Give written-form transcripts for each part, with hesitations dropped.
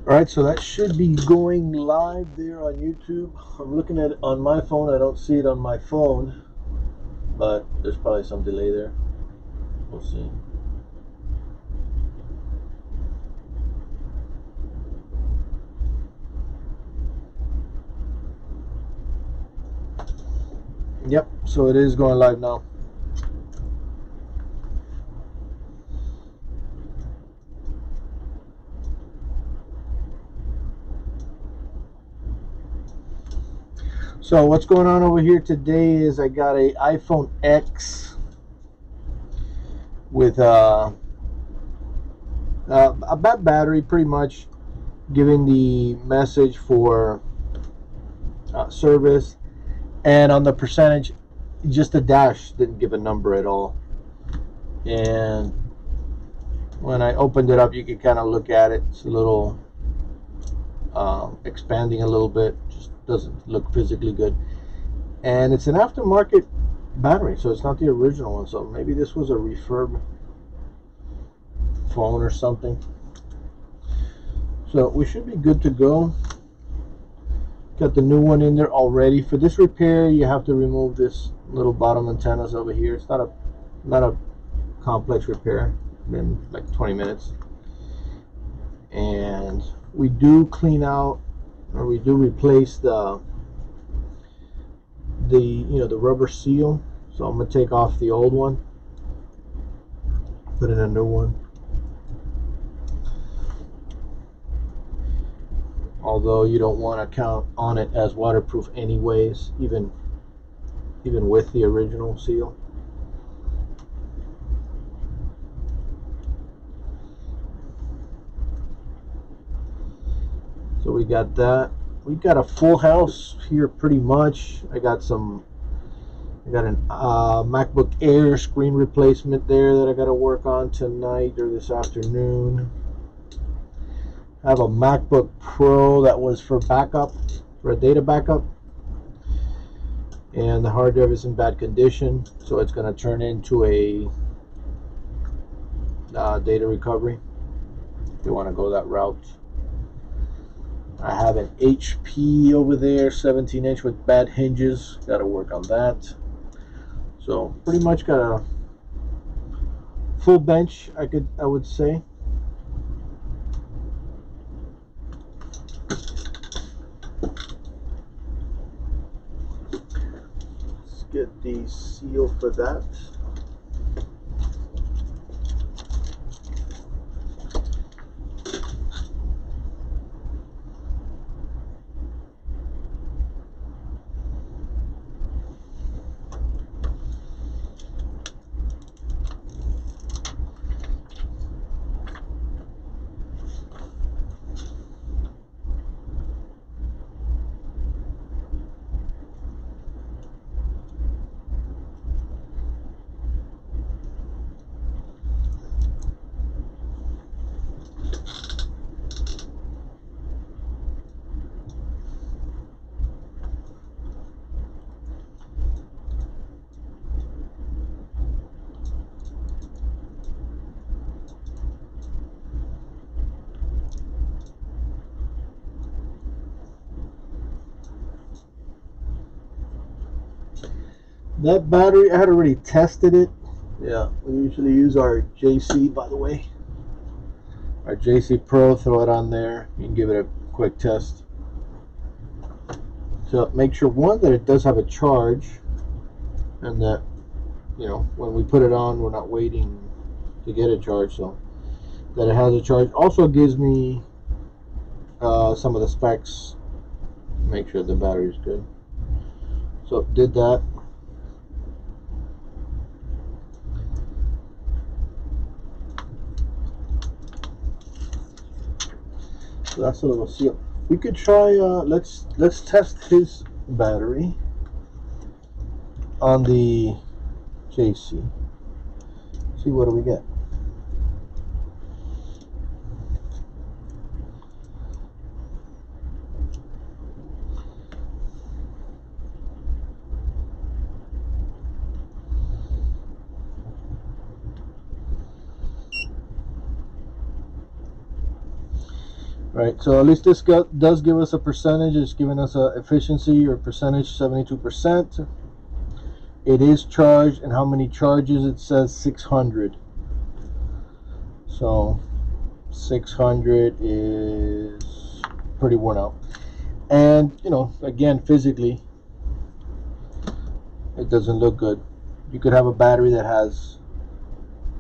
Alright, so that should be going live there on YouTube. I'm looking at it on my phone. I don't see it on my phone, but there's probably some delay there. We'll see. Yep, so it is going live now. So what's going on over here today is I got a iPhone X with a bad battery, pretty much giving the message for service, and on the percentage, just the dash didn't give a number at all. And when I opened it up, you could kind of look at it. It's a little expanding a little bit, just doesn't look physically good. And it's an aftermarket battery, so it's not the original one. So maybe this was a refurb phone or something. So we should be good to go. Got the new one in there already. For this repair, you have to remove this little bottom antennas over here. It's not a complex repair. Been like 20 minutes. And we do clean out, or we do replace the rubber seal. So I'm gonna take off the old one, put in a new one. Although you don't want to count on it as waterproof anyways, even with the original seal. So we got that. We got a full house here pretty much. I got an MacBook Air screen replacement there that I got to work on tonight or this afternoon. I have a MacBook Pro that was for backup, for a data backup, and the hard drive is in bad condition, so it's going to turn into a data recovery if you want to go that route. I have an HP over there, 17-inch with bad hinges. Got to work on that. So pretty much got a full bench, I would say. Let's get the seal for that. That battery, I had already tested it. Yeah, we usually use our JC, by the way. Our JC Pro, throw it on there. You can give it a quick test. So make sure, one, that it does have a charge, and that, when we put it on, we're not waiting to get a charge, so that it has a charge. Also gives me some of the specs. Make sure the battery is good. So did that. So that's a little seal. We could try. Let's test his battery on the JC. See, what do we get? right? So at least this does give us a percentage. It's giving us a efficiency or percentage 72%. It is charged, and how many charges? It says 600. So 600 is pretty worn out. And you know, again, physically, it doesn't look good. You could have a battery that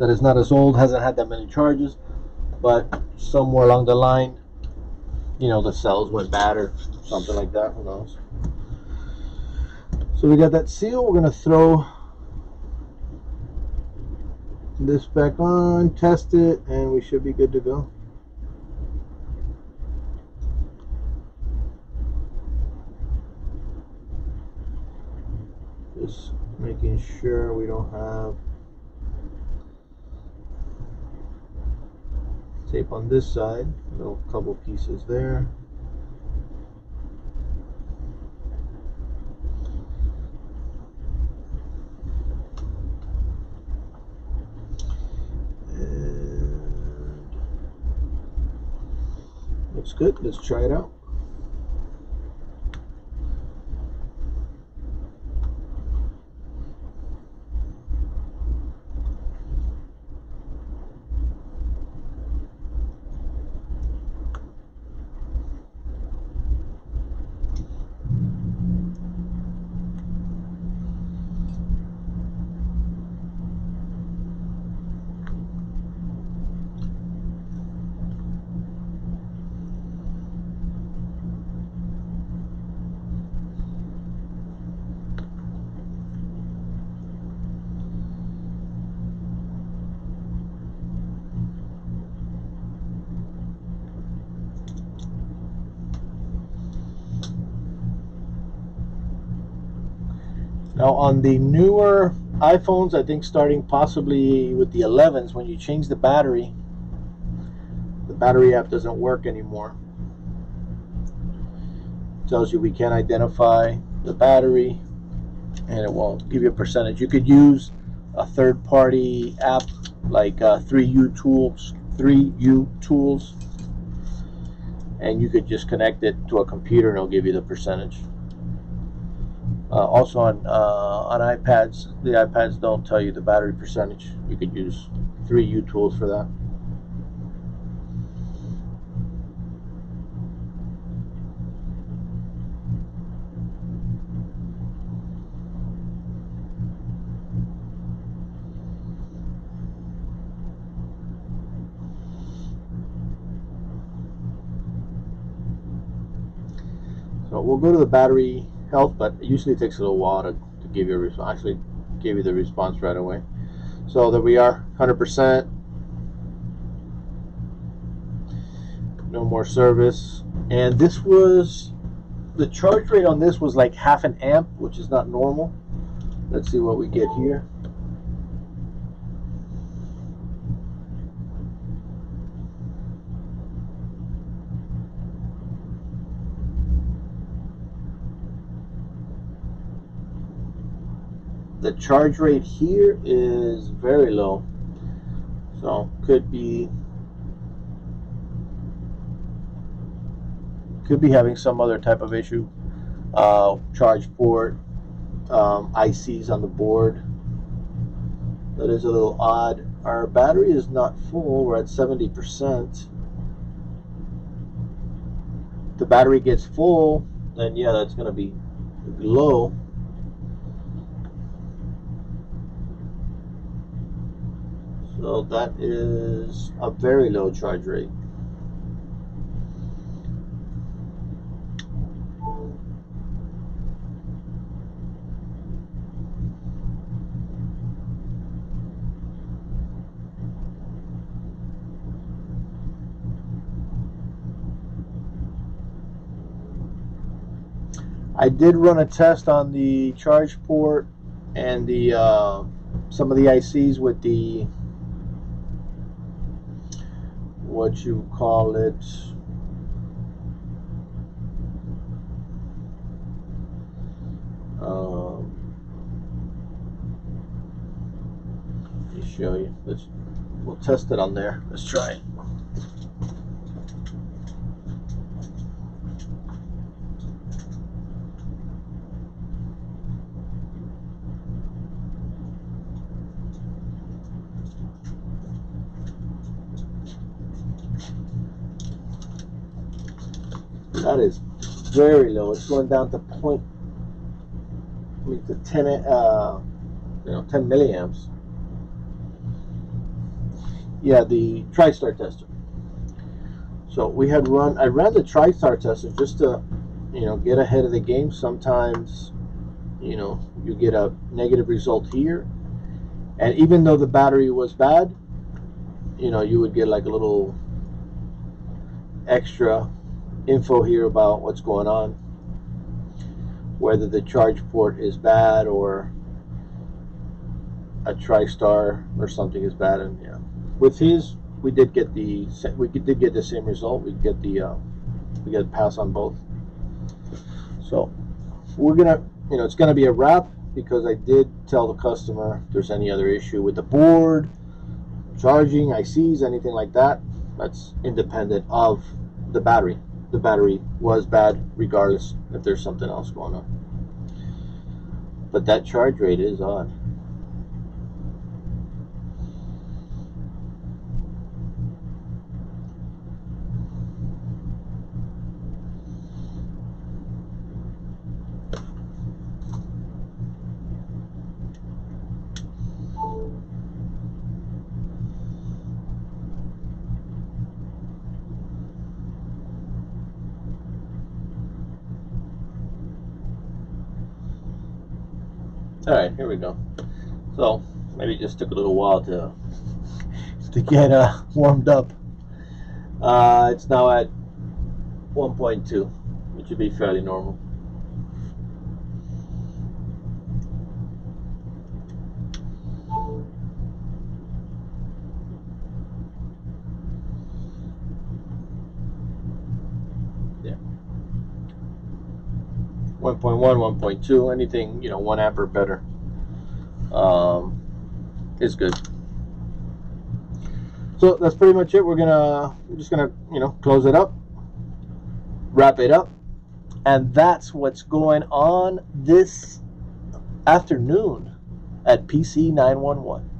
is not as old, hasn't had that many charges, but somewhere along the line, you know, the cells went bad or something like that. Who knows? So we got that seal. We're gonna throw this back on, test it, and we should be good to go. Just making sure we don't have tape on this side. A couple pieces there. And looks good. Let's try it out. Now on the newer iPhones, I think starting possibly with the 11s, when you change the battery app doesn't work anymore. It tells you we can't identify the battery, and it won't give you a percentage. You could use a third-party app like 3U Tools, and you could just connect it to a computer and it'll give you the percentage. Also on iPads, the iPads don't tell you the battery percentage. You could use 3U Tools for that. So we'll go to the battery health, but it usually takes a little while to give you a response. Actually, gave you the response right away. So there we are, 100%. No more service. And this was, the charge rate on this was like half an amp, which is not normal. Let's see what we get here. The charge rate here is very low, so could be having some other type of issue. Charge port, ICs on the board. That is a little odd. Our battery is not full. We're at 70%. If the battery gets full, then yeah, that's going to be low. So that is a very low charge rate. I did run a test on the charge port and the some of the ICs with the, what you call it, let me show you. We'll test it on there. Let's try it. That is very low. It's going down to point, I mean, to 10, 10 milliamps. Yeah, the TriStar tester. So I ran the TriStar tester just to, get ahead of the game. Sometimes, you get a negative result here, and even though the battery was bad, you would get like a little extra info here about what's going on, whether the charge port is bad or a TriStar or something is bad. And yeah, with his, we did get the same result. We get pass on both. So we're gonna, it's gonna be a wrap, because I did tell the customer if there's any other issue with the board, charging, ICs, anything like that, that's independent of the battery. The battery was bad regardless if there's something else going on. But that charge rate is odd. Alright, here we go. So maybe it just took a little while to get warmed up. It's now at 1.2, which should be fairly normal. Yeah. 1.1, 1.2, anything, 1 amp or better is good. So that's pretty much it. We're just gonna close it up, wrap it up, and that's what's going on this afternoon at PC 911.